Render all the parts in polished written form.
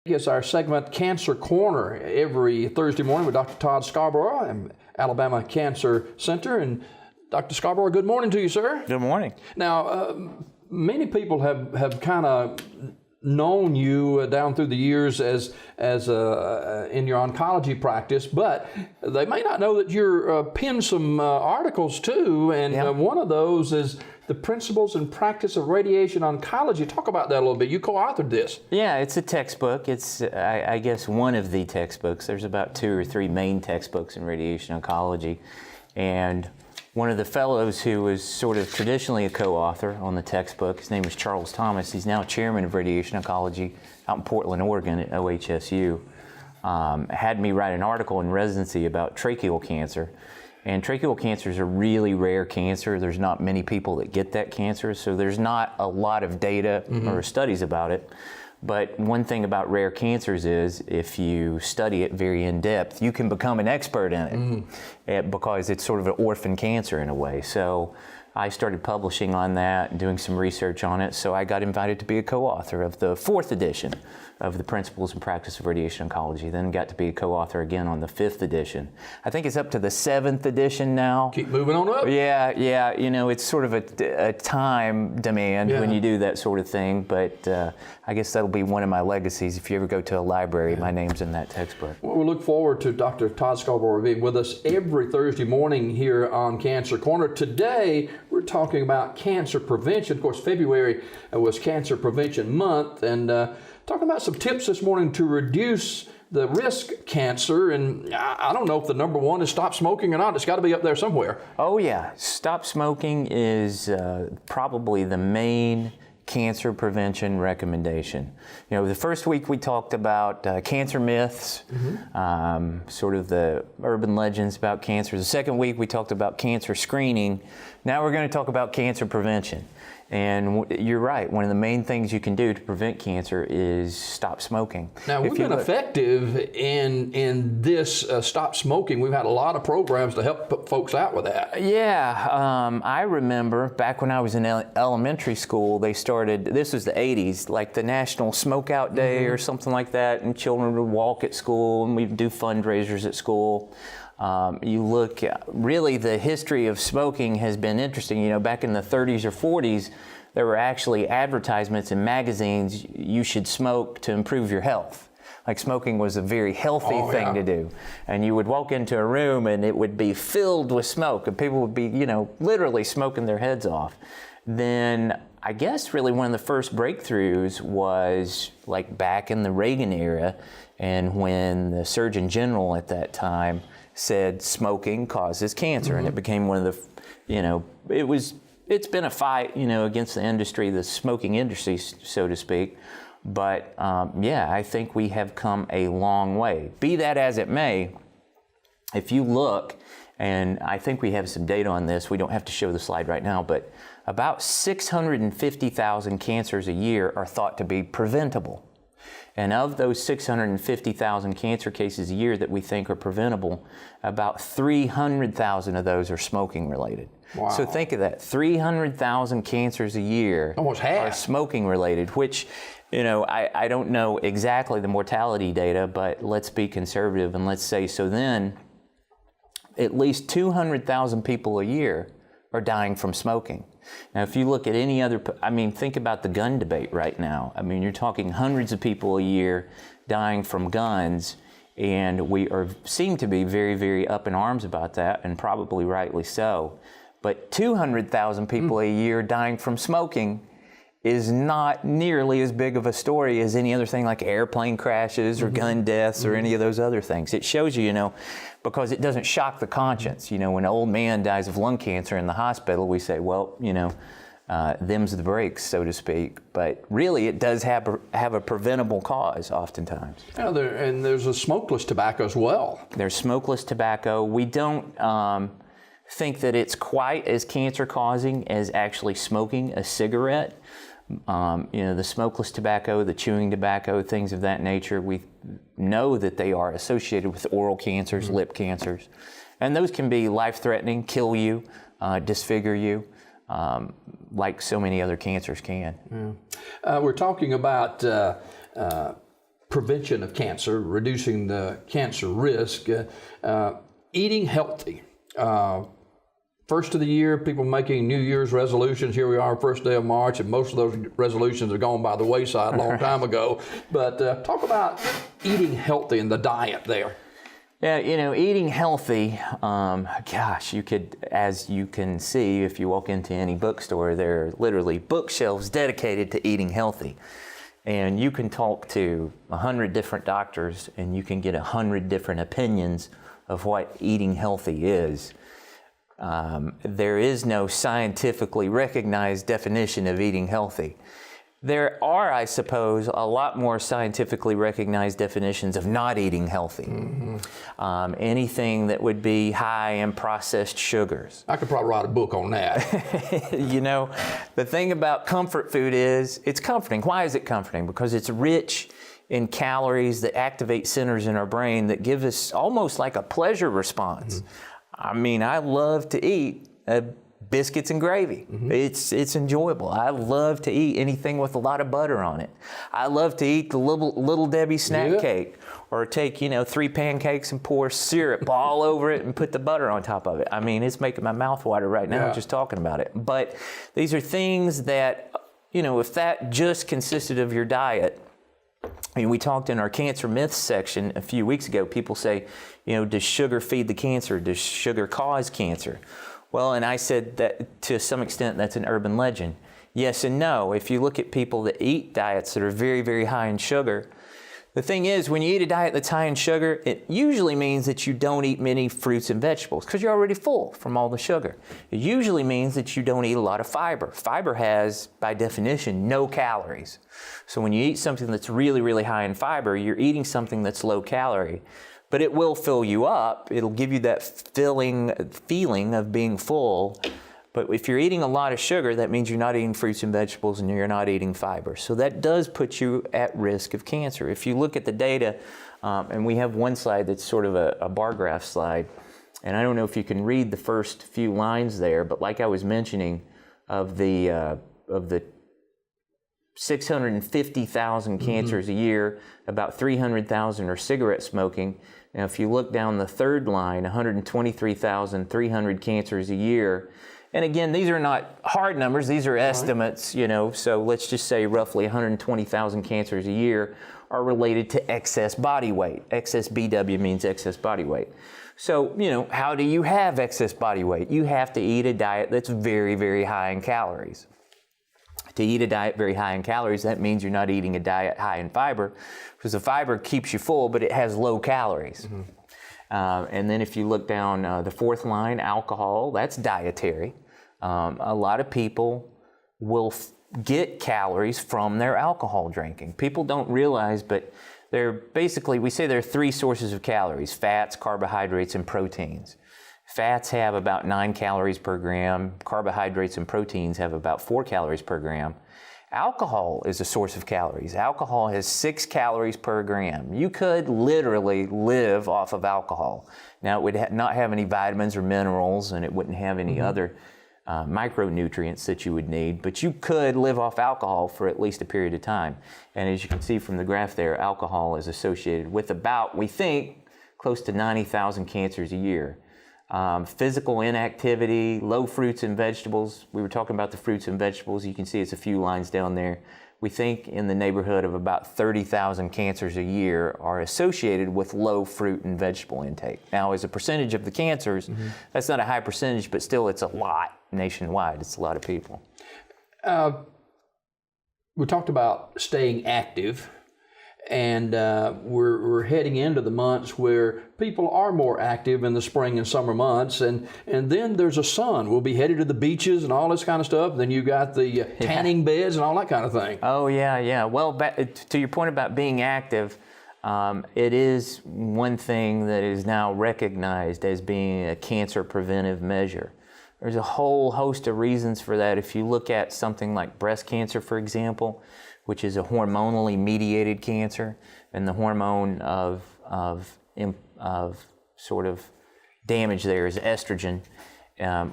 It's our segment Cancer Corner every Thursday morning with Dr. Todd Scarbrough and Alabama Cancer Center. And Dr. Scarbrough, good morning to you, sir. Good morning. Now, many people have kind of known you down through the years as in your oncology practice, but they may not know that you're penned some articles too, and one of those is The Principles and Practice of Radiation Oncology. Talk about that a little bit. You co-authored this. Yeah, it's a textbook. It's, I guess, one of the textbooks. There's about 2 or 3 main textbooks in radiation oncology, and one of the fellows who was sort of traditionally a co-author on the textbook, his name is Charles Thomas. He's now chairman of radiation oncology out in Portland, Oregon at OHSU. Had me write an article in residency about tracheal cancer. And tracheal cancer is a really rare cancer. There's not many people that get that cancer, so there's not a lot of data or studies about it. But one thing about rare cancers is if you study it very in depth, you can become an expert in it because it's sort of an orphan cancer in a way. So I started publishing on that and doing some research on it. So I got invited to be a co-author of the 4th edition of The Principles and Practice of Radiation Oncology, then got to be a co-author again on the 5th edition. I think it's up to the 7th edition now. Keep moving on up. Yeah, you know, it's sort of a time demand when you do that sort of thing, but I guess that'll be one of my legacies. If you ever go to a library, my name's in that textbook. Well, we look forward to Dr. Todd Scarbrough being with us every Thursday morning here on Cancer Corner. Today, we're talking about cancer prevention. Of course, February was Cancer Prevention Month, and talking about some tips this morning to reduce the risk cancer. And I don't know if the number one is stop smoking or not. It's got to be up there somewhere. Oh yeah, stop smoking is probably the main cancer prevention recommendation. You know, the first week we talked about cancer myths, sort of the urban legends about cancer. The second week we talked about cancer screening. Now we're going to talk about cancer prevention. And you're right, one of the main things you can do to prevent cancer is stop smoking. Now, we've been effective in this stop smoking. We've had a lot of programs to help put folks out with that. Yeah, I remember back when I was in elementary school, they started, this was the 80s, like the National Smokeout Day or something like that, and children would walk at school, and we'd do fundraisers at school. You look, really the history of smoking has been interesting. You know, back in the 30s or 40s, there were actually advertisements in magazines, you should smoke to improve your health. Like smoking was a very healthy thing to do. And you would walk into a room and it would be filled with smoke and people would be, you know, literally smoking their heads off. Then I guess really one of the first breakthroughs was like back in the Reagan era, and when the Surgeon General at that time said smoking causes cancer, and it became one of the, you know, it's been a fight, you know, against the industry, the smoking industry, so to speak. But yeah, I think we have come a long way. Be that as it may, if you look, and I think we have some data on this, we don't have to show the slide right now, but about 650,000 cancers a year are thought to be preventable. And of those 650,000 cancer cases a year that we think are preventable, about 300,000 of those are smoking related. Wow. So think of that, 300,000 cancers a year almost half are smoking related, which, you know, I don't know exactly the mortality data, but let's be conservative and let's say, so then at least 200,000 people a year are dying from smoking. Now, if you look at any other, I mean, think about the gun debate right now. I mean, you're talking hundreds of people a year dying from guns, and we seem to be very, very up in arms about that, and probably rightly so. But 200,000 people a year dying from smoking is not nearly as big of a story as any other thing like airplane crashes or gun deaths or any of those other things. It shows you, you know, because it doesn't shock the conscience. You know, when an old man dies of lung cancer in the hospital, we say, well, you know, them's the breaks, so to speak. But really, it does have a preventable cause oftentimes. Yeah, and there's a smokeless tobacco as well. There's smokeless tobacco. We don't think that it's quite as cancer-causing as actually smoking a cigarette. You know, the smokeless tobacco, the chewing tobacco, things of that nature, we know that they are associated with oral cancers, lip cancers. And those can be life-threatening, kill you, disfigure you, like so many other cancers can. We're talking about prevention of cancer, reducing the cancer risk, eating healthy. First of the year, people making New Year's resolutions. Here we are, first day of March, and most of those resolutions are gone by the wayside a long time ago. But talk about eating healthy and the diet there. Yeah, eating healthy, gosh, you could, as you can see, if you walk into any bookstore, there are literally bookshelves dedicated to eating healthy. And you can talk to 100 different doctors and you can get 100 different opinions of what eating healthy is. There is no scientifically recognized definition of eating healthy. There are, I suppose, a lot more scientifically recognized definitions of not eating healthy. Mm-hmm. Anything that would be high in processed sugars. I could probably write a book on that. The thing about comfort food is it's comforting. Why is it comforting? Because it's rich in calories that activate centers in our brain that give us almost like a pleasure response. Mm-hmm. I love to eat biscuits and gravy. Mm-hmm. It's enjoyable. I love to eat anything with a lot of butter on it. I love to eat the little Debbie snack cake, or take 3 pancakes and pour syrup all over it and put the butter on top of it. It's making my mouth water right now just talking about it. But these are things that, if that just consisted of your diet. We talked in our cancer myths section a few weeks ago. People say, does sugar feed the cancer? Does sugar cause cancer? Well, and I said that to some extent that's an urban legend. Yes and no. If you look at people that eat diets that are very, very high in sugar, the thing is, when you eat a diet that's high in sugar, it usually means that you don't eat many fruits and vegetables because you're already full from all the sugar. It usually means that you don't eat a lot of fiber. Fiber has, by definition, no calories. So when you eat something that's really, really high in fiber, you're eating something that's low calorie. But it will fill you up. It'll give you that feeling of being full. But if you're eating a lot of sugar, that means you're not eating fruits and vegetables and you're not eating fiber. So that does put you at risk of cancer. If you look at the data, and we have one slide that's sort of a bar graph slide, and I don't know if you can read the first few lines there, but like I was mentioning, of the 650,000 cancers a year, about 300,000 are cigarette smoking. Now, if you look down the third line, 123,300 cancers a year. And again, these are not hard numbers, these are estimates, so let's just say roughly 120,000 cancers a year are related to excess body weight. Excess BW means excess body weight. So, how do you have excess body weight? You have to eat a diet that's very, very high in calories. To eat a diet very high in calories, that means you're not eating a diet high in fiber, because the fiber keeps you full, but it has low calories. Mm-hmm. And then if you look down the fourth line, alcohol, that's dietary. A lot of people will get calories from their alcohol drinking. People don't realize, but we say there are 3 sources of calories: fats, carbohydrates, and proteins. Fats have about 9 calories per gram. Carbohydrates and proteins have about 4 calories per gram. Alcohol is a source of calories. Alcohol has 6 calories per gram. You could literally live off of alcohol. Now, it would not have any vitamins or minerals, and it wouldn't have any other micronutrients that you would need, but you could live off alcohol for at least a period of time. And as you can see from the graph there, alcohol is associated with about, we think, close to 90,000 cancers a year. Physical inactivity, low fruits and vegetables. We were talking about the fruits and vegetables. You can see it's a few lines down there. We think in the neighborhood of about 30,000 cancers a year are associated with low fruit and vegetable intake. Now, as a percentage of the cancers, that's not a high percentage, but still it's a lot nationwide. It's a lot of people. We talked about staying active. And we're heading into the months where people are more active in the spring and summer months, and then there's a sun. We'll be headed to the beaches and all this kind of stuff. Then you got the tanning beds and all that kind of thing. Oh yeah. Well, to your point about being active, it is one thing that is now recognized as being a cancer preventive measure. There's a whole host of reasons for that. If you look at something like breast cancer, for example, which is a hormonally mediated cancer, and the hormone of sort of damage there is estrogen,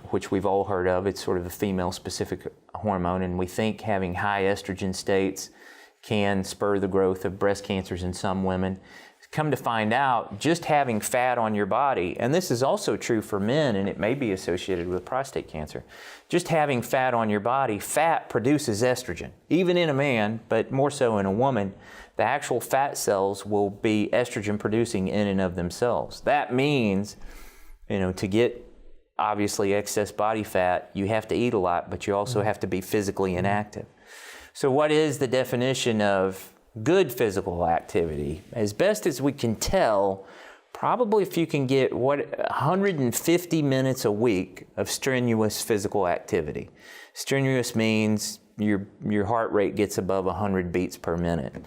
which we've all heard of. It's sort of a female-specific hormone, and we think having high estrogen states can spur the growth of breast cancers in some women. Come to find out, just having fat on your body, and this is also true for men, and it may be associated with prostate cancer, just having fat on your body, fat produces estrogen, even in a man, but more so in a woman. The actual fat cells will be estrogen producing in and of themselves. That means, to get obviously excess body fat, you have to eat a lot, but you also have to be physically inactive. So what is the definition of good physical activity? As best as we can tell, probably if you can get 150 minutes a week of strenuous physical activity. Strenuous means your heart rate gets above 100 beats per minute.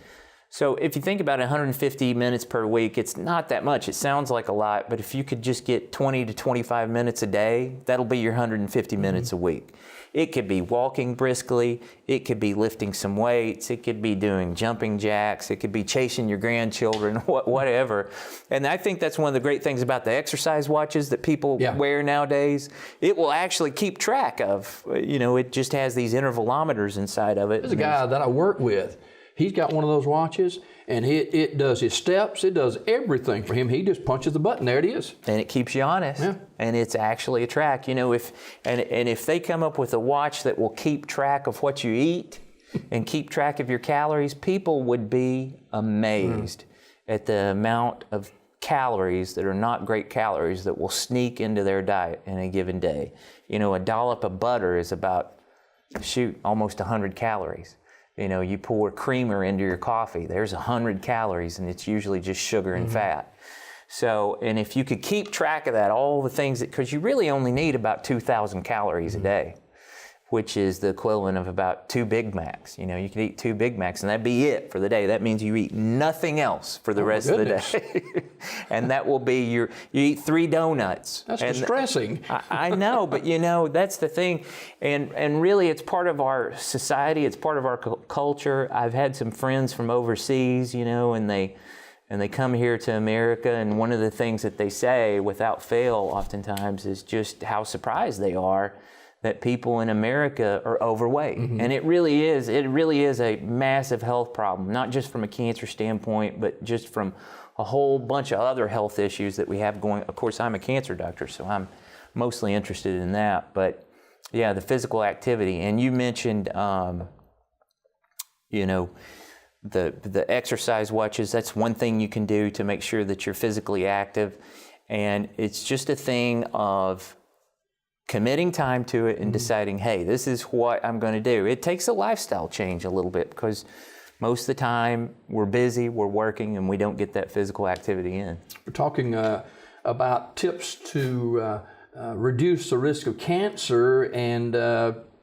So if you think about 150 minutes per week, it's not that much. It sounds like a lot, but if you could just get 20 to 25 minutes a day, that'll be your 150 minutes a week. It could be walking briskly, it could be lifting some weights, it could be doing jumping jacks, it could be chasing your grandchildren, whatever. And I think that's one of the great things about the exercise watches that people wear nowadays. It will actually keep track of, it just has these intervalometers inside of it. There's a guy that I work with. He's got one of those watches, and it does his steps. It does everything for him. He just punches the button. There it is. And it keeps you honest. Yeah. And it's actually a track. If they come up with a watch that will keep track of what you eat and keep track of your calories, people would be amazed at the amount of calories that are not great calories that will sneak into their diet in a given day. A dollop of butter is about, almost 100 calories. You pour creamer into your coffee, there's 100 calories, and it's usually just sugar and fat. So, and if you could keep track of that, all the things because you really only need about 2,000 calories a day, which is the equivalent of about 2 Big Macs. You could eat 2 Big Macs, and that'd be it for the day. That means you eat nothing else for the rest of the day. And that will be you eat 3 donuts. That's distressing. I know, but that's the thing. And really, it's part of our society. It's part of our culture. I've had some friends from overseas, and they come here to America, and one of the things that they say without fail oftentimes is just how surprised they are that people in America are overweight. And it really is a massive health problem, not just from a cancer standpoint, but just from a whole bunch of other health issues that we have going. Of course, I'm a cancer doctor, so I'm mostly interested in that. But yeah, the physical activity. And you mentioned, the exercise watches. That's one thing you can do to make sure that you're physically active. And it's just a thing of committing time to it and deciding, hey, this is what I'm going to do. It takes a lifestyle change a little bit because most of the time we're busy, we're working, and we don't get that physical activity in. We're talking about tips to reduce the risk of cancer, and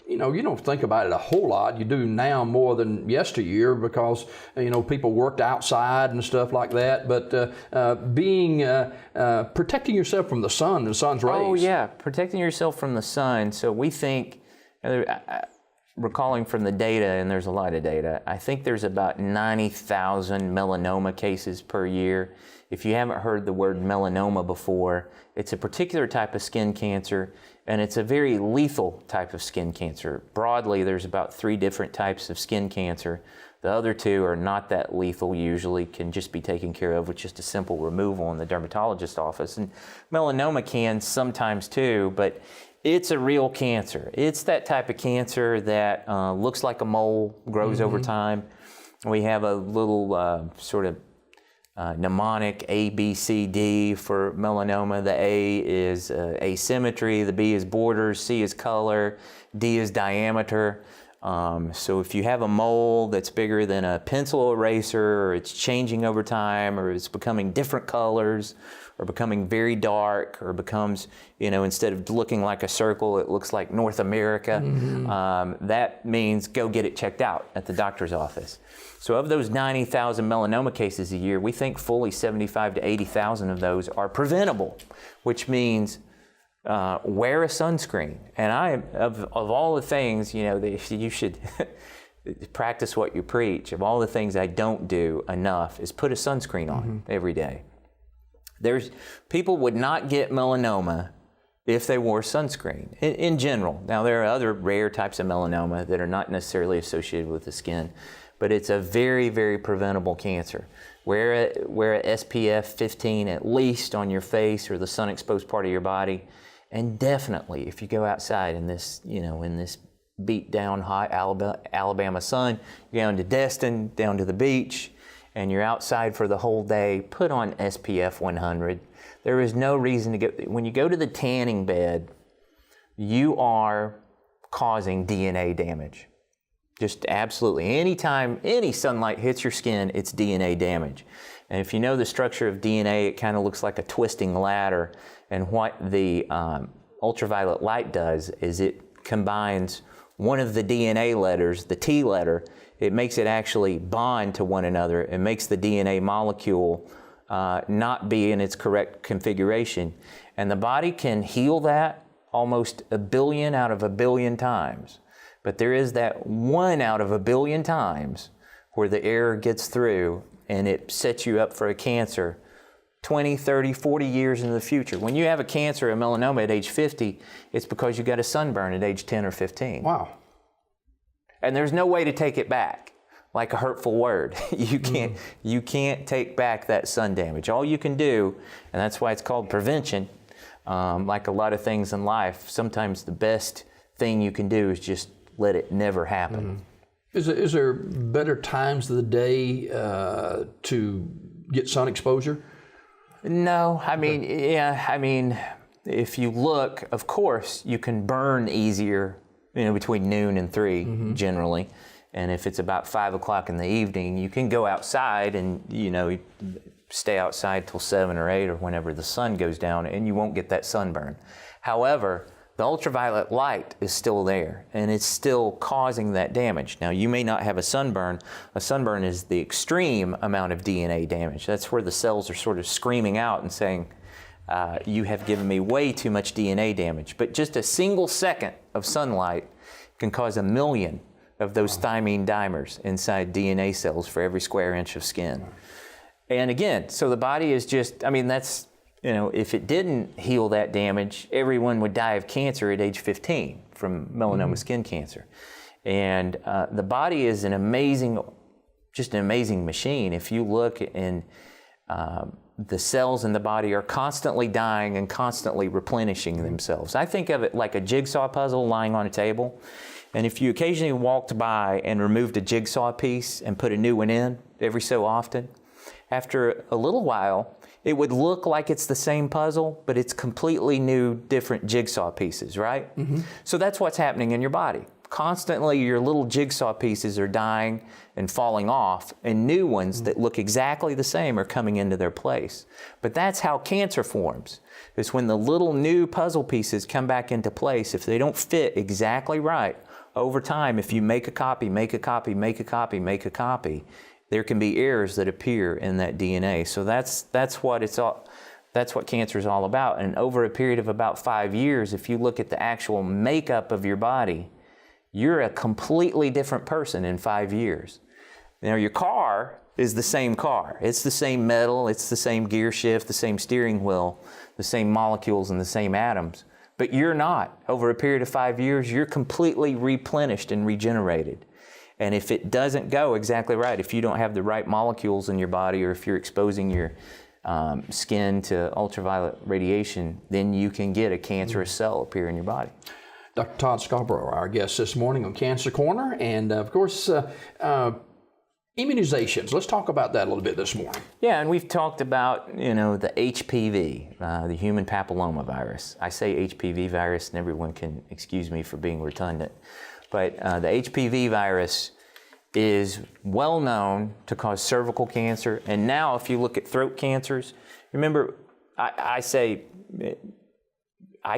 you don't think about it a whole lot. You do now more than yesteryear because people worked outside and stuff like that. But protecting yourself from the sun and the sun's rays. Oh yeah, protecting yourself from the sun. So we think, recalling from the data, and there's a lot of data, I think there's about 90,000 melanoma cases per year. If you haven't heard the word melanoma before, it's a particular type of skin cancer, and it's a very lethal type of skin cancer. Broadly, there's about 3 different types of skin cancer. The other 2 are not that lethal, usually can just be taken care of with just a simple removal in the dermatologist's office. And melanoma can sometimes too, but it's a real cancer. It's that type of cancer that looks like a mole, grows over time. We have a little sort of mnemonic A, B, C, D for melanoma. The A is asymmetry, the B is borders, C is color, D is diameter. So if you have a mole that's bigger than a pencil eraser, or it's changing over time, or it's becoming different colors, or becoming very dark, or becomes, instead of looking like a circle, it looks like North America, that means go get it checked out at the doctor's office. So of those 90,000 melanoma cases a year, we think fully 75 to 80,000 of those are preventable, which means wear a sunscreen. And of all the things, you should practice what you preach. Of all the things I don't do enough is put a sunscreen on every day. People would not get melanoma if they wore sunscreen in general. Now, there are other rare types of melanoma that are not necessarily associated with the skin, but it's a very, very preventable cancer. Wear a SPF 15 at least on your face or the sun-exposed part of your body, and definitely if you go outside in this, in this beat down hot Alabama sun, you're down to Destin, down to the beach, and you're outside for the whole day, put on SPF 100. There is no reason to get, when you go to the tanning bed, you are causing DNA damage. Just absolutely. Anytime any sunlight hits your skin, it's DNA damage. And if you know the structure of DNA, it kind of looks like a twisting ladder. And what the ultraviolet light does is it combines one of the DNA letters, the T letter, it makes it actually bond to one another. It makes the DNA molecule not be in its correct configuration. And the body can heal that almost a billion out of a billion times. But there is that 1 out of a billion times where the error gets through and it sets you up for a cancer 20, 30, 40 years into the future. When you have a cancer, a melanoma at age 50, it's because you got a sunburn at age 10 or 15. Wow. And there's no way to take it back, like a hurtful word. You can't take back that sun damage. All you can do, and that's why it's called prevention, like a lot of things in life, sometimes the best thing you can do is just let it never happen. Is there better times of the day to get sun exposure? No, I mean, if you look, of course, you can burn easier, between noon and 3 generally. And if it's about 5 o'clock in the evening, you can go outside and, stay outside till 7 or 8 or whenever the sun goes down, and you won't get that sunburn. However, the ultraviolet light is still there, and it's still causing that damage. Now, you may not have a sunburn. A sunburn is the extreme amount of DNA damage. That's where the cells are sort of screaming out and saying, you have given me way too much DNA damage. But just a single second of sunlight can cause 1 million of those thymine dimers inside DNA cells for every square inch of skin. And again, so the body is just, that's, if it didn't heal that damage, everyone would die of cancer at age 15 from melanoma skin cancer. And the body is an amazing machine. If you look in the cells in the body are constantly dying and constantly replenishing themselves. I think of it like a jigsaw puzzle lying on a table. And if you occasionally walked by and removed a jigsaw piece and put a new one in every so often, after a little while, it would look like it's the same puzzle, but it's completely new, different jigsaw pieces, right? So that's what's happening in your body. Constantly, your little jigsaw pieces are dying and falling off, and new ones that look exactly the same are coming into their place. But that's how cancer forms. It's when the little new puzzle pieces come back into place. If they don't fit exactly right, over time, if you make a copy, make a copy, make a copy, make a copy, there can be errors that appear in that DNA. So that's what cancer is all about. And over a period of about 5 years, if you look at the actual makeup of your body, you're a completely different person in 5 years. Now, your car is the same car. It's the same metal, it's the same gear shift, the same steering wheel, the same molecules and the same atoms. But you're not. Over a period of 5 years, you're completely replenished and regenerated. And if it doesn't go exactly right, if you don't have the right molecules in your body, or if you're exposing your skin to ultraviolet radiation, then you can get a cancerous cell appear in your body. Dr. Todd Scarbrough, our guest this morning on Cancer Corner, and of course, immunizations. Let's talk about that a little bit this morning. Yeah, and we've talked about, the HPV, the human papilloma virus. I say HPV virus, and everyone can excuse me for being redundant. But the HPV virus is well known to cause cervical cancer. And now if you look at throat cancers, remember, I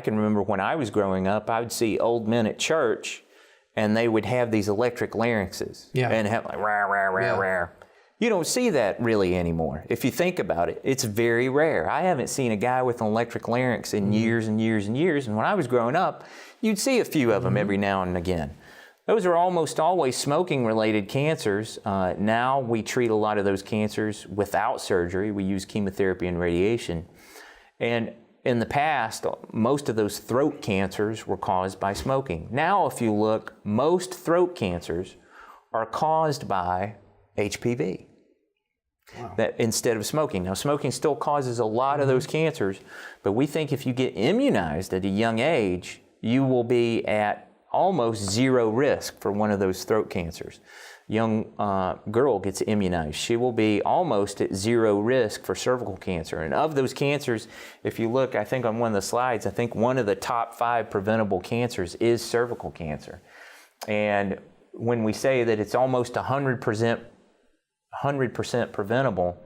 can remember when I was growing up, I would see old men at church and they would have these electric larynxes. Yeah. And have like, rah, rah, rah, rah. You don't see that really anymore. If you think about it, it's very rare. I haven't seen a guy with an electric larynx in years and years and years. And when I was growing up, you'd see a few of them every now and again. Those are almost always smoking-related cancers. Now we treat a lot of those cancers without surgery. We use chemotherapy and radiation. And in the past, most of those throat cancers were caused by smoking. Now, if you look, most throat cancers are caused by HPV. Wow. That instead of smoking. Now, smoking still causes a lot of those cancers, but we think if you get immunized at a young age, you will be at almost zero risk for one of those throat cancers. Young girl gets immunized, she will be almost at zero risk for cervical cancer. And of those cancers, if you look, I think on one of the slides, I think one of the top 5 preventable cancers is cervical cancer. And when we say that it's almost 100% preventable,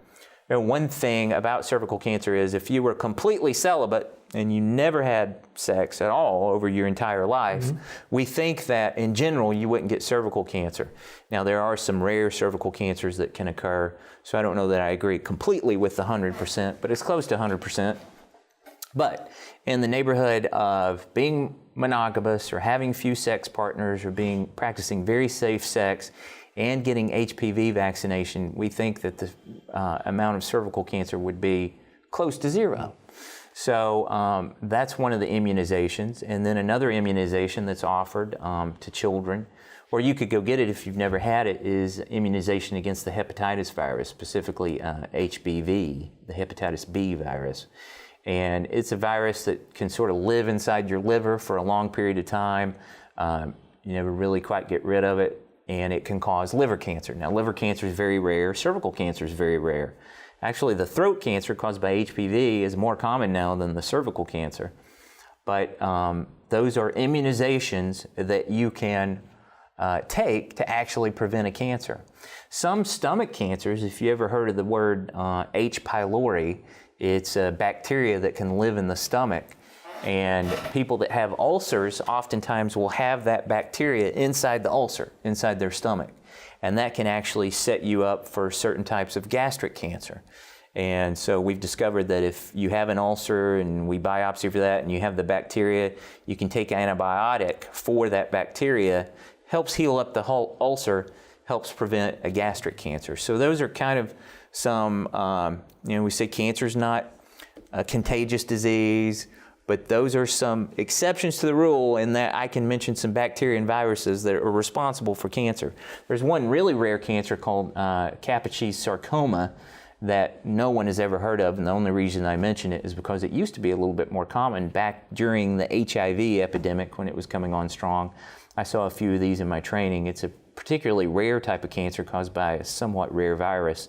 you know, one thing about cervical cancer is if you were completely celibate and you never had sex at all over your entire life, we think that in general you wouldn't get cervical cancer. Now, there are some rare cervical cancers that can occur, so I don't know that I agree completely with the 100%, but it's close to 100%. But in the neighborhood of being monogamous or having few sex partners or practicing very safe sex and getting HPV vaccination, we think that the amount of cervical cancer would be close to zero. So that's one of the immunizations. And then another immunization that's offered to children, or you could go get it if you've never had it, is immunization against the hepatitis virus, specifically HBV, the hepatitis B virus. And it's a virus that can sort of live inside your liver for a long period of time. You never really quite get rid of it, and it can cause liver cancer. Now, liver cancer is very rare. Cervical cancer is very rare. Actually, the throat cancer caused by HPV is more common now than the cervical cancer. But those are immunizations that you can take to actually prevent a cancer. Some stomach cancers, if you ever heard of the word H. pylori, it's a bacteria that can live in the stomach. And people that have ulcers oftentimes will have that bacteria inside the ulcer, inside their stomach. And that can actually set you up for certain types of gastric cancer. And so we've discovered that if you have an ulcer and we biopsy for that and you have the bacteria, you can take an antibiotic for that bacteria, helps heal up the whole ulcer, helps prevent a gastric cancer. So those are kind of some, we say cancer's not a contagious disease, but those are some exceptions to the rule in that I can mention some bacteria and viruses that are responsible for cancer. There's one really rare cancer called Kaposi's sarcoma that no one has ever heard of, and the only reason I mention it is because it used to be a little bit more common back during the HIV epidemic when it was coming on strong. I saw a few of these in my training. It's a particularly rare type of cancer caused by a somewhat rare virus.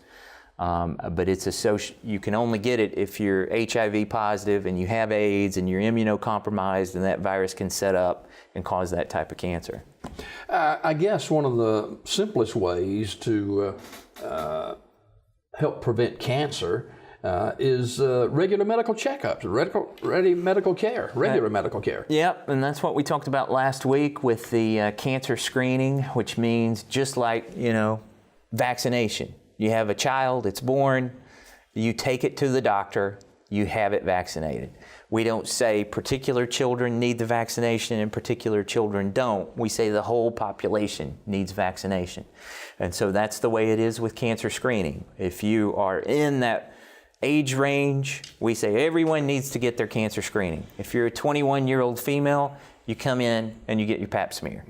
But it's you can only get it if you're HIV positive and you have AIDS and you're immunocompromised, and that virus can set up and cause that type of cancer. I guess one of the simplest ways to help prevent cancer is regular medical checkups, regular medical care. Yep, and that's what we talked about last week with the cancer screening, which means just like, vaccination. You have a child, it's born, you take it to the doctor, you have it vaccinated. We don't say particular children need the vaccination and particular children don't. We say the whole population needs vaccination. And so that's the way it is with cancer screening. If you are in that age range, we say everyone needs to get their cancer screening. If you're a 21-year-old female, you come in and you get your pap smear.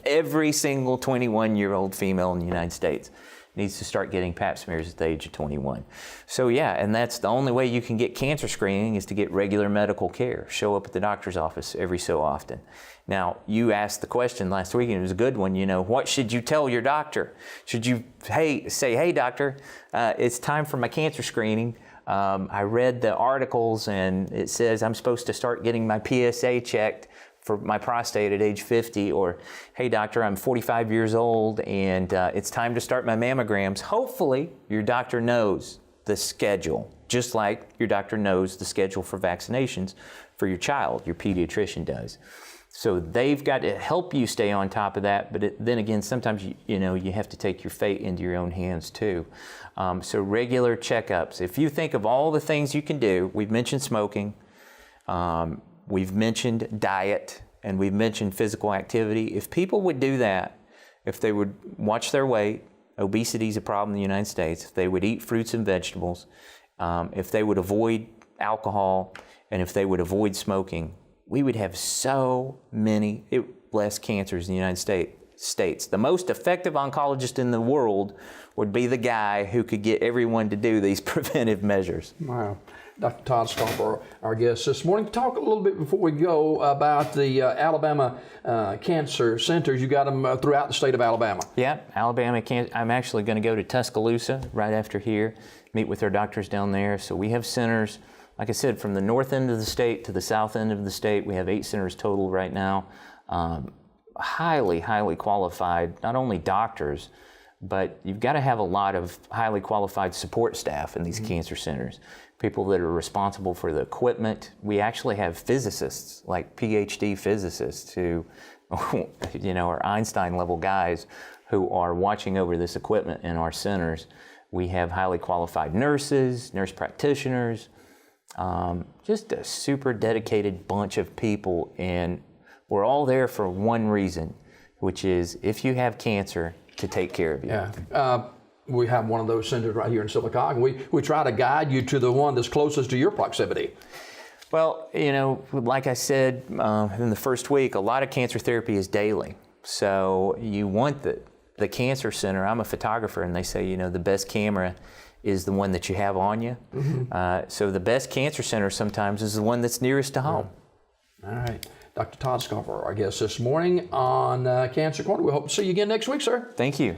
Every single 21-year-old female in the United States needs to start getting pap smears at the age of 21. So yeah, and that's the only way you can get cancer screening is to get regular medical care. Show up at the doctor's office every so often. Now, you asked the question last week, and it was a good one, what should you tell your doctor? Should you say, hey doctor, it's time for my cancer screening. I read the articles and it says I'm supposed to start getting my PSA checked for my prostate at age 50, or hey doctor, I'm 45 years old and it's time to start my mammograms. Hopefully your doctor knows the schedule, just like your doctor knows the schedule for vaccinations for your child, your pediatrician does. So they've got to help you stay on top of that, but then again, sometimes you have to take your fate into your own hands too. So regular checkups. If you think of all the things you can do, we've mentioned smoking, we've mentioned diet, and we've mentioned physical activity. If people would do that, if they would watch their weight, obesity is a problem in the United States, if they would eat fruits and vegetables, if they would avoid alcohol, and if they would avoid smoking, we would have so many less cancers in the United States. States. The most effective oncologist in the world would be the guy who could get everyone to do these preventive measures. Wow. Dr. Todd Scarbrough, our guest this morning. Talk a little bit before we go about the Alabama cancer centers. You got them throughout the state of Alabama. Yeah, Alabama I'm actually going to go to Tuscaloosa right after here, meet with our doctors down there. So we have centers, like I said, from the north end of the state to the south end of the state. We have 8 centers total right now. Highly, highly qualified, not only doctors, but you've got to have a lot of highly qualified support staff in these cancer centers. People that are responsible for the equipment. We actually have physicists, like PhD physicists who, are Einstein level guys who are watching over this equipment in our centers. We have highly qualified nurses, nurse practitioners, just a super dedicated bunch of people, and we're all there for one reason, which is if you have cancer, to take care of you. Yeah. We have one of those centers right here in Sylacauga. We try to guide you to the one that's closest to your proximity. Well, like I said in the first week, a lot of cancer therapy is daily. So you want the cancer center. I'm a photographer, and they say, the best camera is the one that you have on you. Mm-hmm. So the best cancer center sometimes is the one that's nearest to home. Yeah. All right. Dr. Todd Scarbrough, our guest this morning on Cancer Corner. We hope to see you again next week, sir. Thank you.